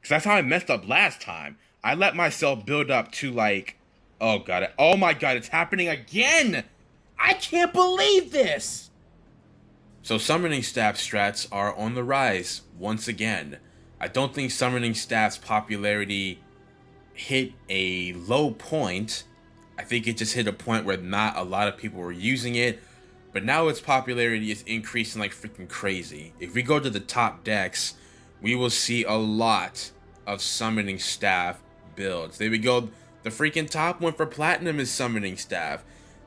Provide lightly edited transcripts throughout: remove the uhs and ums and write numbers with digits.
Because that's how I messed up last time. I let myself build up to like, oh god, oh my god, it's happening again! I can't believe this! So summoning staff strats are on the rise once again. I don't think summoning staff's popularity hit a low point. I think it just hit a point where not a lot of people were using it, but now its popularity is increasing like freaking crazy. If we go to the top decks, we will see a lot of summoning staff builds. There we go. The freaking top one for platinum is summoning staff.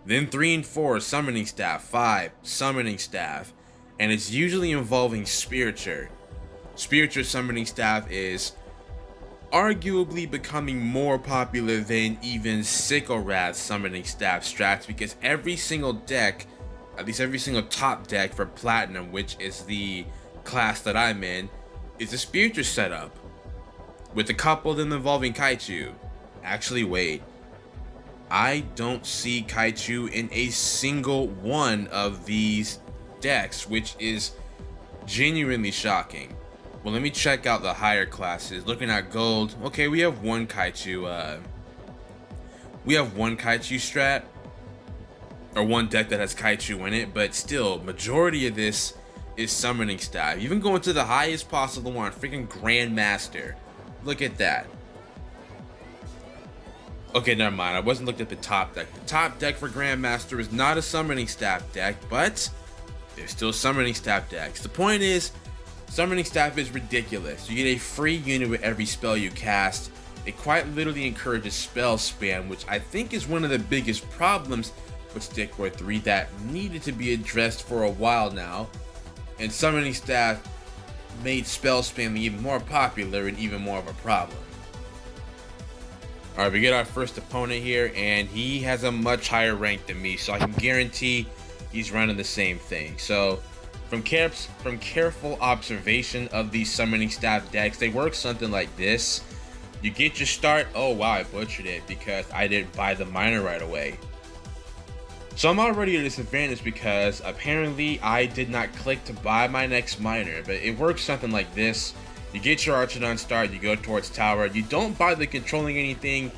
Then 3 and 4 summoning staff, 5 summoning staff, and it's usually involving Spiriture. Spiriture summoning staff is arguably becoming more popular than even Sickle summoning staff strats, because every single deck, at least every single top deck for Platinum, which is the class that I'm in, is a Spiriture setup, with a couple of them involving kaiju. Actually, wait. I don't see kaiju in a single one of these decks, which is genuinely shocking. Well, let me check out the higher classes. Looking at gold, okay, we have one kaiju. We have one kaiju strat, or one deck that has kaiju in it, but still, majority of this is summoning staff. Even going to the highest possible one, freaking Grandmaster. Look at that. Okay, never mind. I wasn't looking at the top deck. The top deck for Grandmaster is not a summoning staff deck, but there's still summoning staff decks. The point is, summoning staff is ridiculous. You get a free unit with every spell you cast. It quite literally encourages spell spam, which I think is one of the biggest problems with Stick War 3 that needed to be addressed for a while now. And summoning staff made spell spam even more popular and even more of a problem. Alright, we get our first opponent here, and he has a much higher rank than me, so I can guarantee he's running the same thing. So, from careful observation of these summoning staff decks, they work something like this. You get your start. Oh wow, I butchered it because I didn't buy the miner right away. So I'm already at a disadvantage because apparently I did not click to buy my next miner, but it works something like this. You get your Archidon start, you go towards tower, you don't bother controlling anything,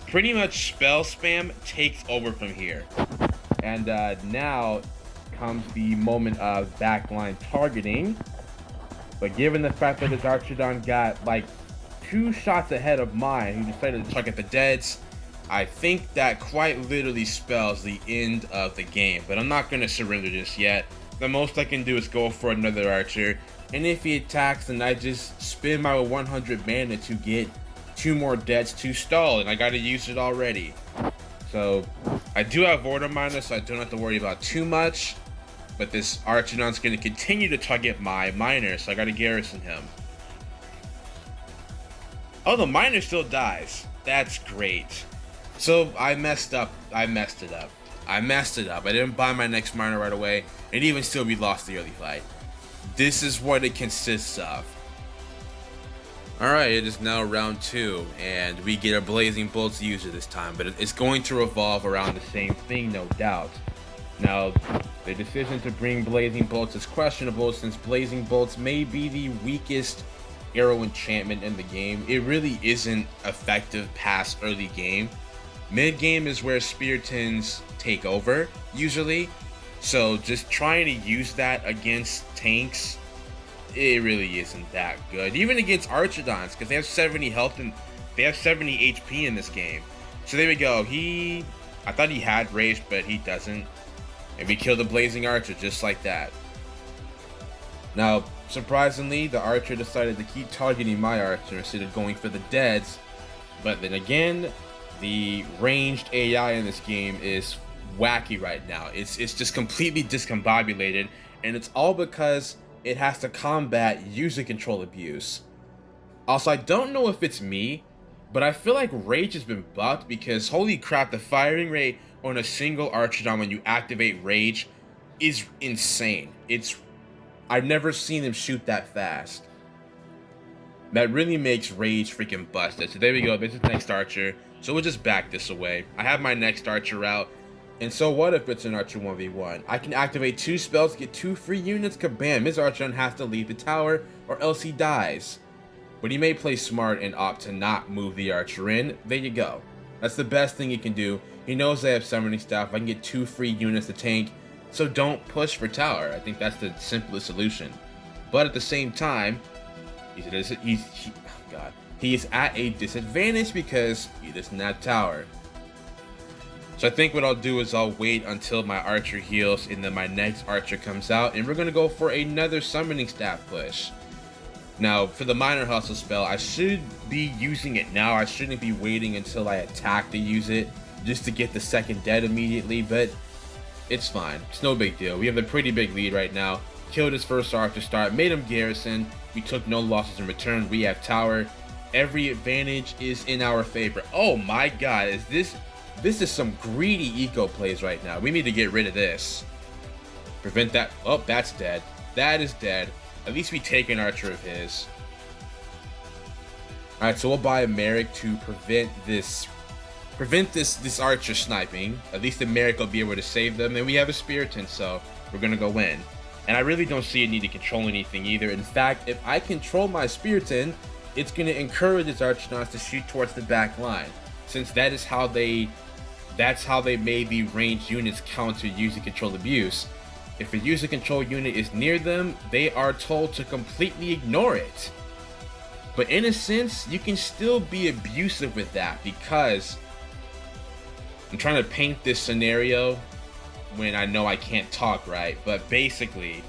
pretty much spell spam takes over from here. And now comes the moment of backline targeting, but given the fact that this Archidon got like 2 shots ahead of mine, who decided to target the deads, I think that quite literally spells the end of the game, but I'm not going to surrender just yet. The most I can do is go for another archer, and if he attacks, then I just spend my 100 mana to get 2 more deaths to stall, and I gotta use it already. So, I do have Order Miner, so I don't have to worry about too much, but this Archidon's gonna continue to target my miner, so I gotta garrison him. Oh, the miner still dies. That's great. So, I messed up. I messed it up. I didn't buy my next miner right away, and even still we lost the early fight. This is what it consists of. Alright, it is now round 2, and we get a Blazing Bolts user this time, but it's going to revolve around the same thing, no doubt. Now, the decision to bring Blazing Bolts is questionable, since Blazing Bolts may be the weakest arrow enchantment in the game. It really isn't effective past early game. Mid game is where Spiritons take over, usually. So just trying to use that against tanks, it really isn't that good. Even against Archidons, because they have 70 health and they have 70 HP in this game. So there we go. I thought he had rage, but he doesn't. And we kill the Blazing Archer just like that. Now, surprisingly, the Archer decided to keep targeting my Archer instead of going for the deads. But then again, the ranged AI in this game is wacky right now. It's just completely discombobulated, and it's all because it has to combat user control abuse. Also, I don't know if it's me, but I feel like rage has been buffed, because holy crap, the firing rate on a single Archidon when you activate rage is insane. I've never seen him shoot that fast. That really makes rage freaking busted. So there we go, this is next archer. So we'll just back this away. I have my next archer out. And so what if it's an Archer 1v1? I can activate 2 spells to get 2 free units. Kabam! His Archon has to leave the tower or else he dies. But he may play smart and opt to not move the archer in. There you go. That's the best thing he can do. He knows they have summoning staff. I can get 2 free units to tank, so don't push for tower. I think that's the simplest solution. But at the same time, he is at a disadvantage because he doesn't have tower. So I think what I'll do is I'll wait until my archer heals and then my next archer comes out, and we're going to go for another summoning staff push. Now, for the minor hustle spell, I should be using it now. I shouldn't be waiting until I attack to use it just to get the second dead immediately, but it's fine. It's no big deal. We have a pretty big lead right now. Killed his first archer start, made him garrison. We took no losses in return. We have tower. Every advantage is in our favor. Oh my god, this is some greedy eco plays right now. We need to get rid of this. Prevent that. Oh, that's dead. That is dead. At least we take an archer of his. Alright, so we'll buy a Merrick to prevent this archer sniping. At least the Merrick will be able to save them. And we have a Spiriton, so we're gonna go in. And I really don't see a need to control anything either. In fact, if I control my Spiriton, it's gonna encourage its Archonauts to shoot towards the back line, since that's how they made the ranged units counter user control abuse. If a user control unit is near them, they are told to completely ignore it. But in a sense, you can still be abusive with that, because I'm trying to paint this scenario when I know I can't talk right. But basically,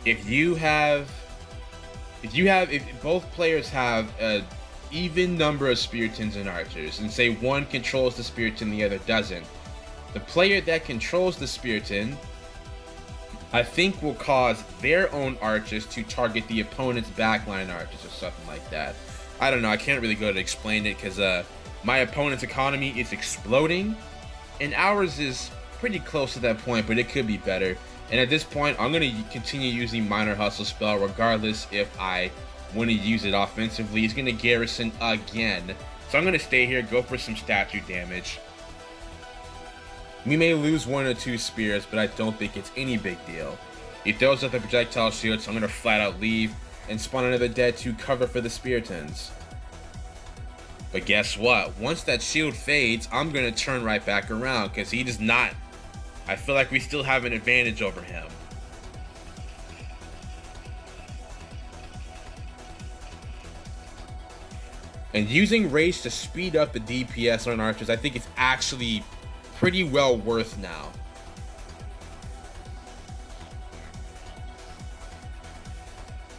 if both players have a even number of Spiritons and archers, and say one controls the Spiriton, the other doesn't, the player that controls the Spiriton, I think, will cause their own archers to target the opponent's backline archers or something like that. I don't know, I can't really go to explain it because my opponent's economy is exploding and ours is pretty close to that point, but it could be better. And at this point, I'm going to continue using minor hustle spell regardless if I want to use it offensively. He's going to garrison again, so I'm going to stay here, go for some statue damage. We may lose 1 or 2 spears, but I don't think it's any big deal. He throws out the projectile shield, so I'm going to flat out leave and spawn another dead to cover for the Spiritons. But guess what? Once that shield fades, I'm going to turn right back around because he does not. I feel like we still have an advantage over him. And using rage to speed up the DPS on archers, I think it's actually pretty well worth now.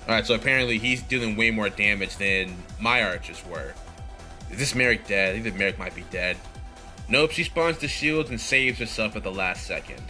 Alright, so apparently he's dealing way more damage than my archers were. Is this Merrick dead? I think the Merrick might be dead. Nope, she spawns the shields and saves herself at the last second.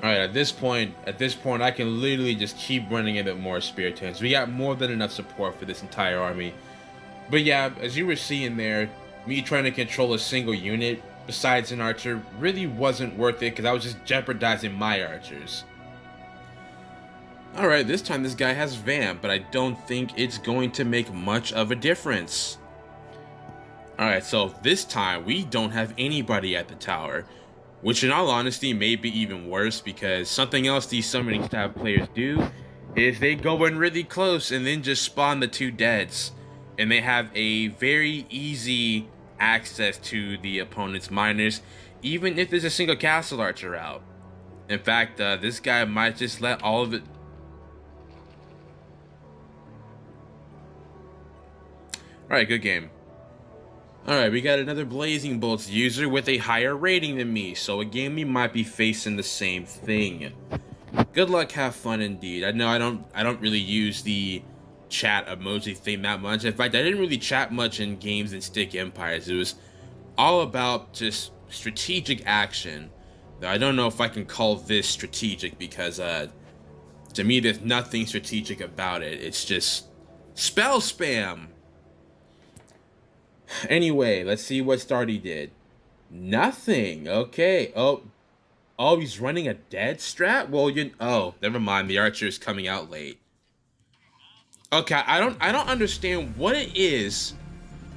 Alright, at this point, I can literally just keep running a bit more Spiritons. We got more than enough support for this entire army. But yeah, as you were seeing there, me trying to control a single unit, besides an archer, really wasn't worth it because I was just jeopardizing my archers. Alright, this time this guy has Vamp, but I don't think it's going to make much of a difference. Alright, so this time we don't have anybody at the tower. Which in all honesty may be even worse, because something else these summoning staff players do is they go in really close and then just spawn the 2 deads. And they have a very easy access to the opponent's miners, even if there's a single castle archer out. In fact, this guy might just let all of it. Alright, good game. Alright, we got another Blazing Bolts user with a higher rating than me, so again we might be facing the same thing. Good luck, have fun indeed. I know I don't really use the chat emoji thing that much. In fact, I didn't really chat much in games and Stick Empires. It was all about just strategic action. Though I don't know if I can call this strategic because to me there's nothing strategic about it. It's just spell spam. Anyway, let's see what Stardy did. Nothing. Okay. Oh, he's running a dead strat? Well, oh, never mind. The archer is coming out late. Okay, I don't understand what it is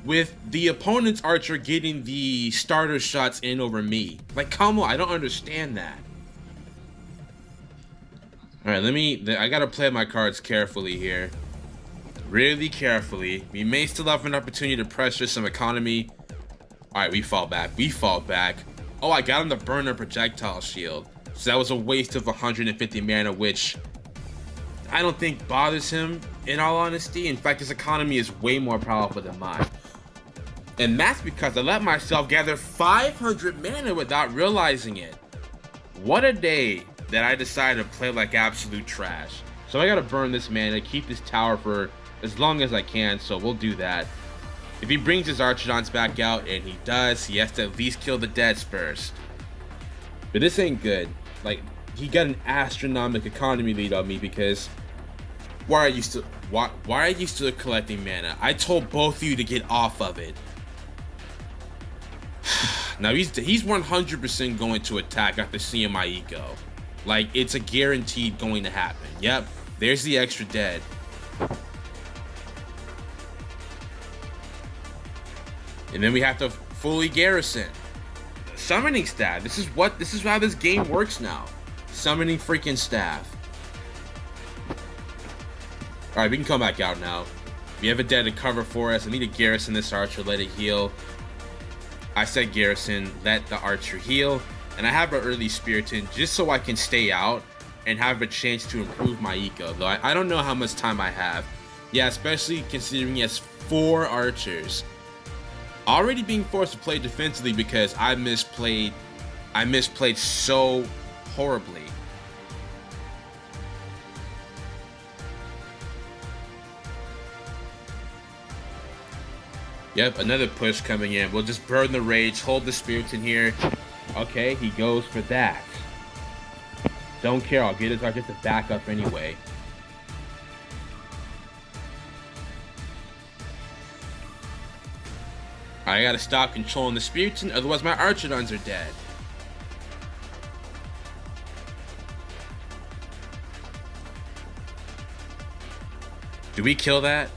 with the opponent's archer getting the starter shots in over me. Like, come on, I don't understand that. Alright, I gotta play my cards carefully here. Really carefully. We may still have an opportunity to pressure some economy. Alright, we fall back. Oh, I got him to burn a projectile shield. So that was a waste of 150 mana, which I don't think bothers him, in all honesty. In fact, his economy is way more powerful than mine. And that's because I let myself gather 500 mana without realizing it. What a day that I decided to play like absolute trash. So I gotta burn this mana, keep this tower for as long as I can, so we'll do that. If he brings his Archodons back out, and he does, he has to at least kill the deads first. But this ain't good. Like, he got an astronomical economy lead on me because why are you still collecting mana? I told both of you to get off of it. Now he's 100% going to attack after seeing my eco. Like, it's a guaranteed going to happen. Yep, there's the extra dead. And then we have to fully garrison. Summoning staff. This is how this game works now. Summoning freaking staff. Alright, we can come back out now. We have a dead to cover for us. I need to garrison this archer, let it heal. I said garrison, let the archer heal. And I have an early Spiriton just so I can stay out and have a chance to improve my eco. Though I don't know how much time I have. Yeah, especially considering he has 4 archers. Already being forced to play defensively because I misplayed so horribly. Yep, another push coming in. We'll just burn the rage, hold the spirits in here. Okay, he goes for that. Don't care, I'll get his archer to back up anyway. I gotta stop controlling the spirits, otherwise my Archodons are dead. Do we kill that?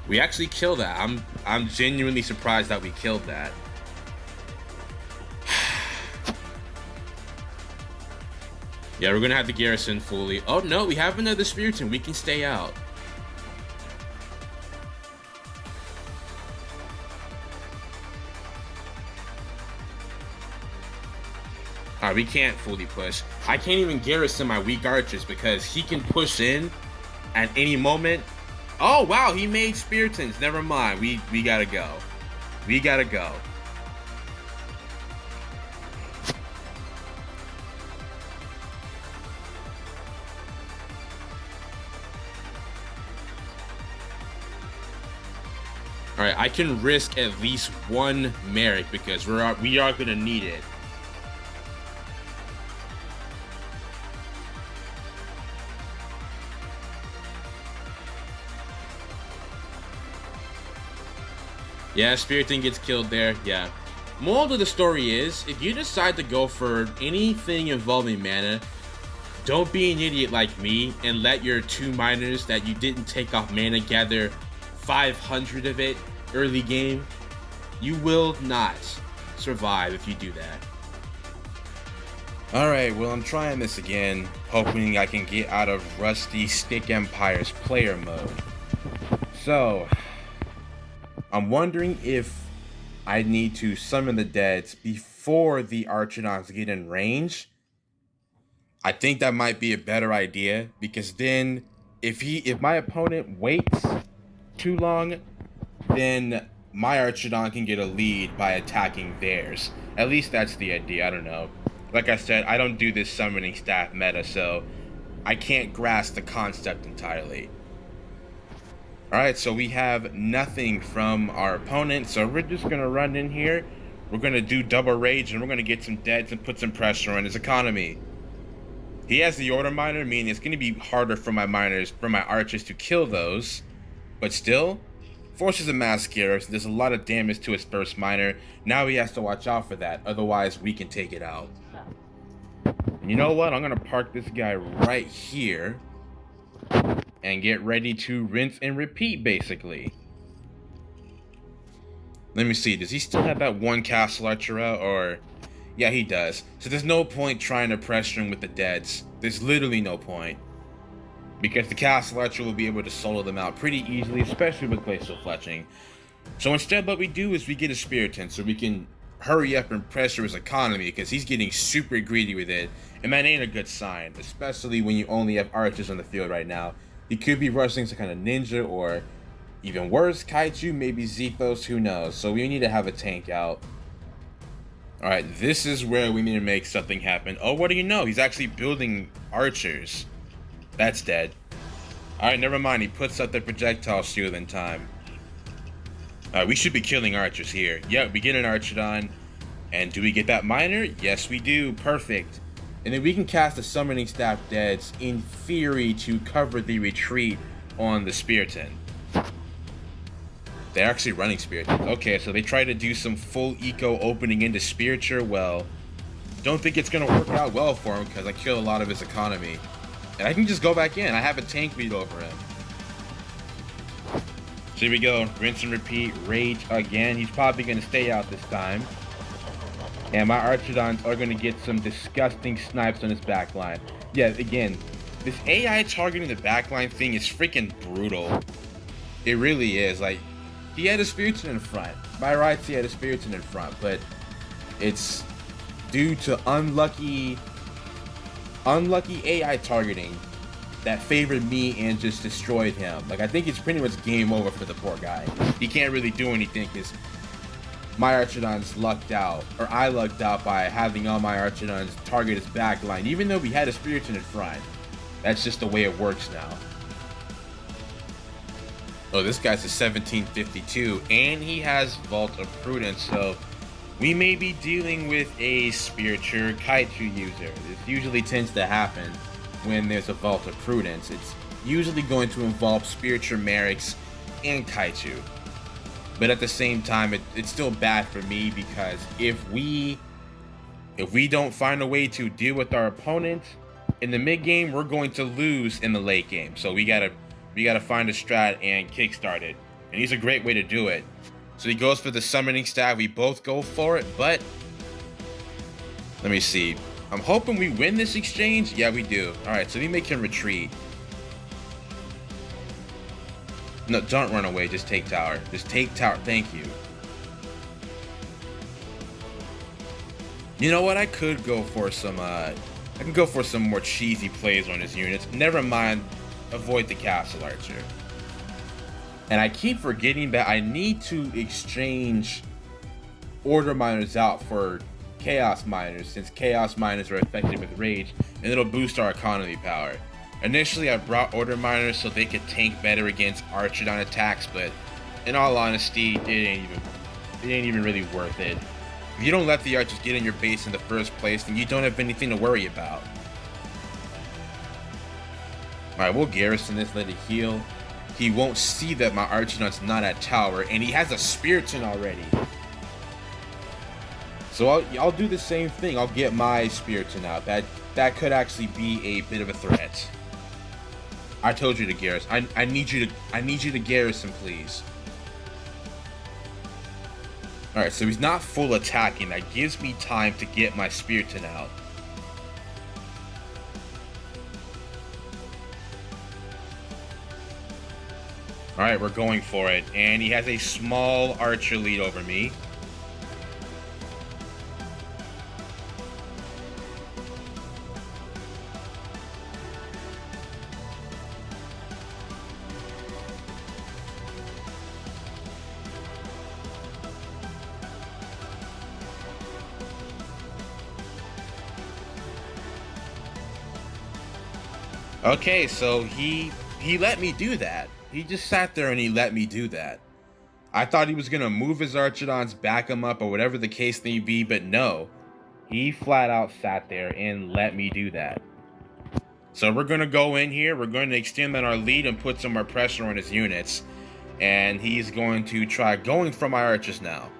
We actually killed that. I'm genuinely surprised that we killed that. Yeah, we're gonna have the garrison fully. Oh no, we have another Spiriton. We can stay out. Alright, we can't fully push. I can't even garrison my weak archers because he can push in at any moment. Oh wow, he made Spiritons. Never mind. We gotta go. We gotta go. Alright, I can risk at least 1 Merrick because we are gonna need it. Yeah, Spiriton gets killed there, yeah. Moral of the story is, if you decide to go for anything involving mana, don't be an idiot like me and let your 2 miners that you didn't take off mana gather 500 of it early game. You will not survive if you do that. Alright, well I'm trying this again, hoping I can get out of rusty Stick Empire's player mode. So, I'm wondering if I need to summon the deads before the Archidons get in range. I think that might be a better idea, because then if my opponent waits too long, then my Archidon can get a lead by attacking theirs. At least that's the idea. I don't know. Like I said, I don't do this summoning staff meta, so I can't grasp the concept entirely. Alright, so we have nothing from our opponent, so we're just going to run in here. We're going to do double rage, and we're going to get some deads and put some pressure on his economy. He has the order miner, meaning it's going to be harder for my archers to kill those. But still, forces a mass Garrus. There's a lot of damage to his first miner. Now he has to watch out for that, otherwise we can take it out. And you know what? I'm going to park this guy right here and get ready to rinse and repeat, basically. Let me see. Does he still have that one castle archer out? Or... yeah, he does. So there's no point trying to pressure him with the deads. There's literally no point. Because the castle archer will be able to solo them out pretty easily, especially with glacial fletching. So instead, what we do is we get a Spiriton so we can hurry up and pressure his economy, because he's getting super greedy with it. And that ain't a good sign, especially when you only have archers on the field right now. He could be rushing some kind of ninja, or even worse, kaiju, maybe Zethos, who knows. So we need to have a tank out. Alright, this is where we need to make something happen. Oh, what do you know? He's actually building archers. That's dead. Alright, never mind. He puts up the projectile shield in time. Alright, we should be killing archers here. Yep, we get an Archidon. And do we get that miner? Yes, we do. Perfect. And then we can cast the summoning staff deads, in theory, to cover the retreat on the Spiriton. They're actually running Spiriton. Okay, so they try to do some full eco opening into Spiriture. Well, don't think it's going to work out well for him, because I kill a lot of his economy. And I can just go back in. I have a tank lead over him. So here we go. Rinse and repeat. Rage again. He's probably going to stay out this time. And my Archidons are going to get some disgusting snipes on his backline. Yeah, again, this AI targeting the backline thing is freaking brutal. It really is. Like, he had a Spiriton in front. By rights, he had a Spiriton in front, but it's due to unlucky AI targeting that favored me and just destroyed him. Like, I think it's pretty much game over for the poor guy. He can't really do anything because my Archidons lucked out, or I lucked out by having all my Archidons target his backline, even though we had a Spiriton in front. That's just the way it works now. Oh, this guy's a 1752, and he has Vault of Prudence, so we may be dealing with a Spiriture Kaiju user. This usually tends to happen when there's a Vault of Prudence. It's usually going to involve Spiriture Merrics and Kaiju. But at the same time, it's still bad for me, because if we don't find a way to deal with our opponent in the mid game, we're going to lose in the late game. So we gotta find a strat and kickstart it. And he's a great way to do it. So he goes for the summoning staff. We both go for it, but let me see. I'm hoping we win this exchange. Yeah, we do. All right, so we make him retreat. No, don't run away. Just take tower. Just take tower. Thank you. You know what? I could go for some. I can go for some more cheesy plays on his units. Never mind. Avoid the castle archer. And I keep forgetting that I need to exchange order miners out for chaos miners, since chaos miners are effective with rage, and it'll boost our economy power. Initially, I brought order miners so they could tank better against Archidon attacks, but in all honesty, it ain't even really worth it. If you don't let the archers get in your base in the first place, then you don't have anything to worry about. Alright, we'll garrison this, let it heal. He won't see that my Archidon's not at tower, and he has a Spiriton already. So I'll do the same thing. I'll get my Spiriton out. That could actually be a bit of a threat. I told you to garrison. I need you to garrison, please. Alright, so he's not full attacking. That gives me time to get my Spiriton out. Alright, we're going for it. And he has a small archer lead over me. Okay, so he let me do that. He just sat there and he let me do that. I thought he was gonna move his Archidons, back him up, or whatever the case may be, but no. He flat out sat there and let me do that. So we're gonna go in here, we're going to extend on our lead and put some more pressure on his units. And he's going to try going for my archers now.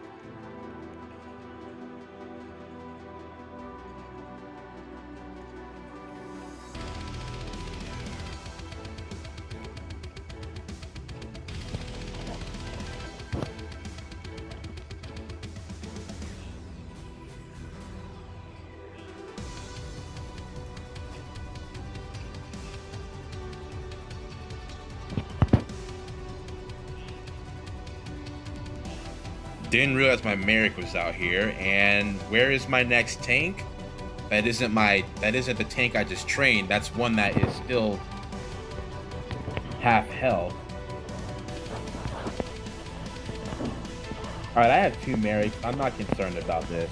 Didn't realize my Merrick was out here. And where is my next tank? That isn't the tank I just trained. That's one that is still half health. Alright, I have 2 Merricks. I'm not concerned about this.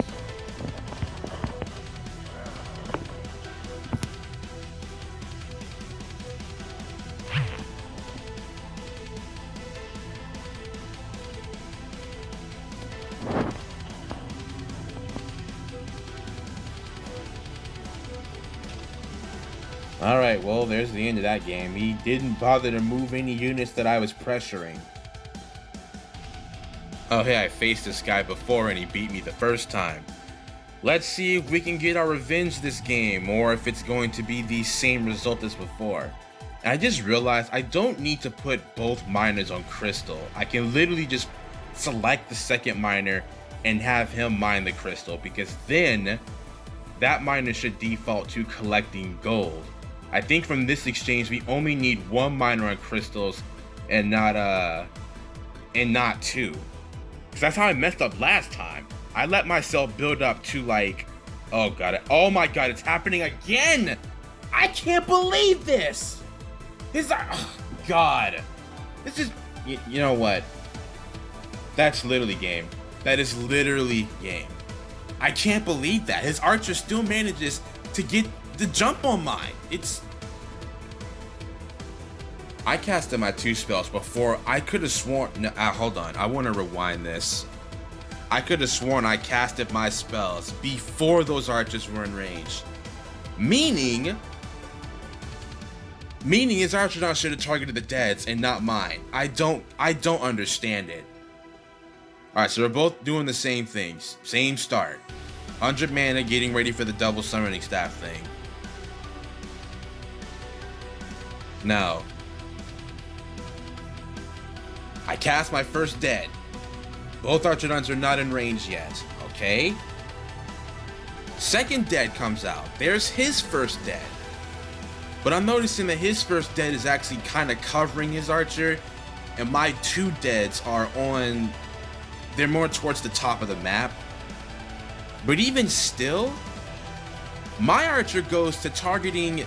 Alright, well, there's the end of that game. He didn't bother to move any units that I was pressuring. Oh, hey, I faced this guy before and he beat me the first time. Let's see if we can get our revenge this game, or if it's going to be the same result as before. And I just realized I don't need to put both miners on crystal. I can literally just select the second miner and have him mine the crystal, because then that miner should default to collecting gold. I think from this exchange we only need 1 miner on crystals and not 2. Because that's how I messed up last time. I let myself build up to like, oh god, oh my god, it's happening again! I can't believe this! Oh god. This is, you know what? That's literally game. That is literally game. I can't believe that. His archer still manages to get the jump on mine. I casted my 2 spells before. I could have sworn, no, hold on, I want to rewind this. I could have sworn I casted my spells before those archers were in range. Meaning his Archidon should have targeted the deads and not mine. I don't understand it. Alright, so we're both doing the same things. Same start. 100 mana, getting ready for the double summoning staff thing. Now, I cast my first dead. Both Archidons are not in range yet, okay? Second dead comes out. There's his first dead. But I'm noticing that his first dead is actually kind of covering his archer, and my 2 deads are on, they're more towards the top of the map. But even still, my archer goes to targeting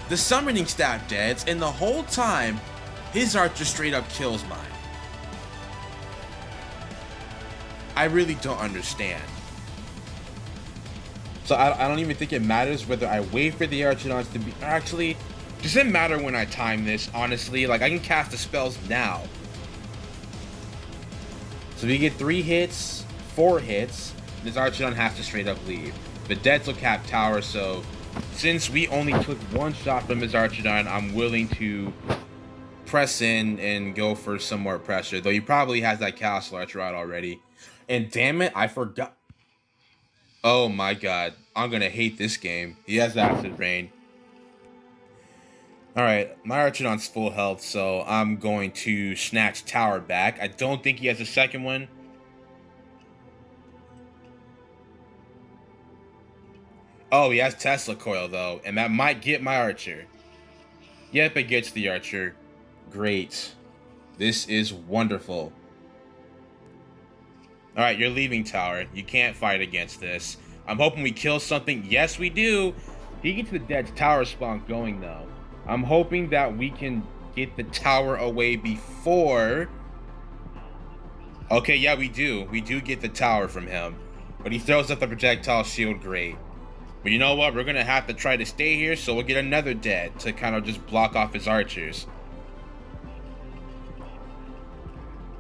the summoning staff deads, and the whole time, his archer straight up kills mine. I really don't understand. So I don't even think it matters whether I wait for the Archidons to be... Actually, does it matter when I time this, honestly? Like, I can cast the spells now. So we get 3 hits, 4 hits, this Archidon has to straight up leave. The deads will cap tower, so since we only took 1 shot from his Archidon, I'm willing to press in and go for some more pressure. Though he probably has that Castle Archer out already. And damn it, I forgot. Oh my god, I'm gonna hate this game. He has Acid Rain. Alright, my Archidon's full health, so I'm going to snatch tower back. I don't think he has a second one. Oh, he has Tesla Coil though, and that might get my archer. Yep, it gets the archer. Great. This is wonderful. Alright, you're leaving tower. You can't fight against this. I'm hoping we kill something. Yes, we do. He gets the dead tower spawn going, though. I'm hoping that we can get the tower away before... Okay, yeah, we do. We do get the tower from him. But he throws up the projectile shield, great. But you know what? We're going to have to try to stay here, so we'll get another dead to kind of just block off his archers.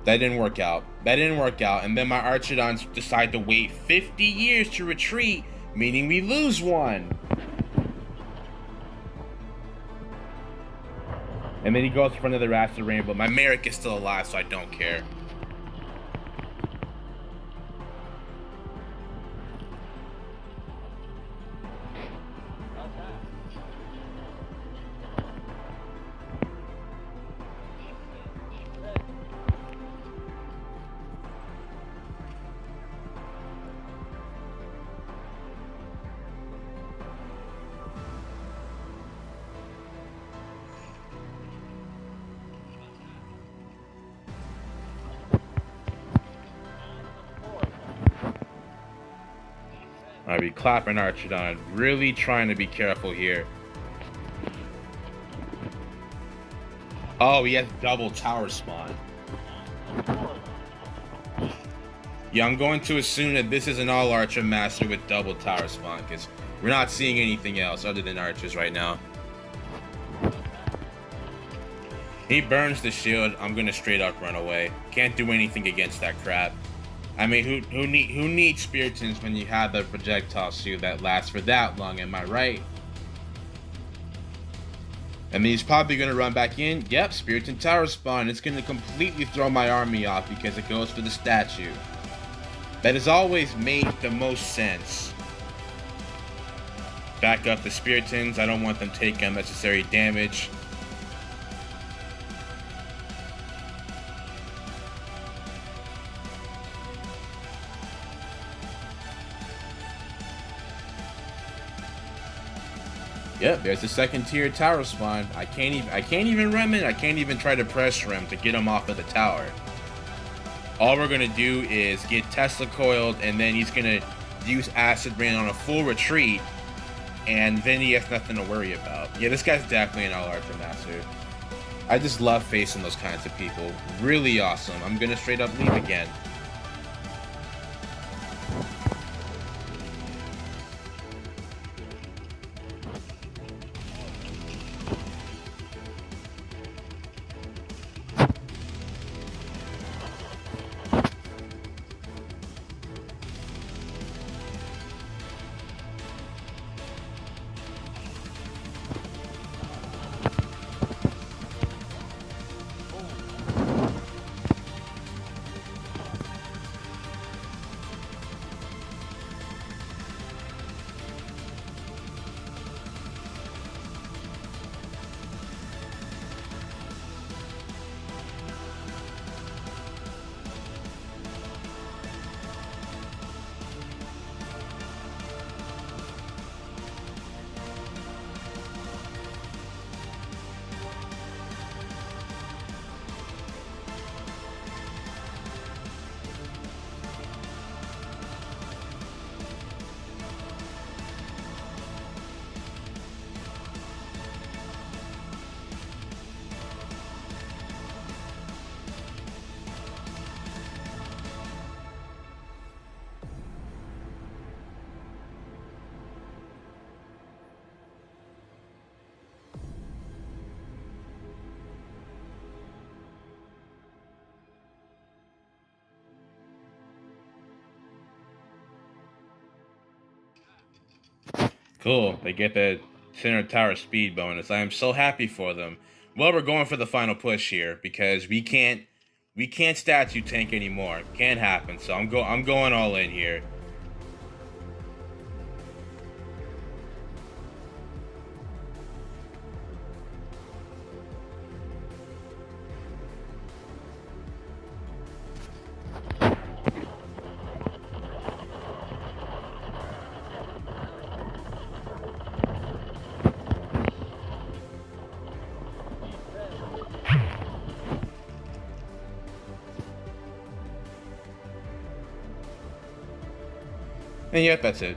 That didn't work out. That didn't work out. And then my Archidons decide to wait 50 years to retreat, meaning we lose one. And then he goes in front of the Rasta Rainbow. My Merrick is still alive, so I don't care. Alright, we clapping Archidon. Really trying to be careful here. Oh, he has double tower spawn. Yeah, I'm going to assume that this is an all Archer Master with double tower spawn, because we're not seeing anything else other than archers right now. He burns the shield. I'm gonna straight up run away. Can't do anything against that crap. I mean, who needs Spiritons when you have the projectile shield that lasts for that long? Am I right? And he's probably gonna run back in. Yep, Spiriton tower spawn. It's gonna completely throw my army off because it goes for the statue. That has always made the most sense. Back up the Spiritons. I don't want them taking unnecessary damage. Yep, there's the second tier tower spawn. I can't even run it. I can't even try to pressure him to get him off of the tower. All we're gonna do is get Tesla coiled, and then he's gonna use Acid Rain on a full retreat, and then he has nothing to worry about. Yeah, this guy's definitely an all-Archer Master. I just love facing those kinds of people. Really awesome. I'm gonna straight up leave again. Cool, they get the center tower speed bonus. I am so happy for them. Well, we're going for the final push here because we can't statue tank anymore. Can't happen. So I'm going all in here. And yep, that's it.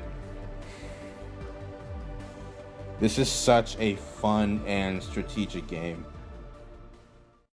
This is such a fun and strategic game.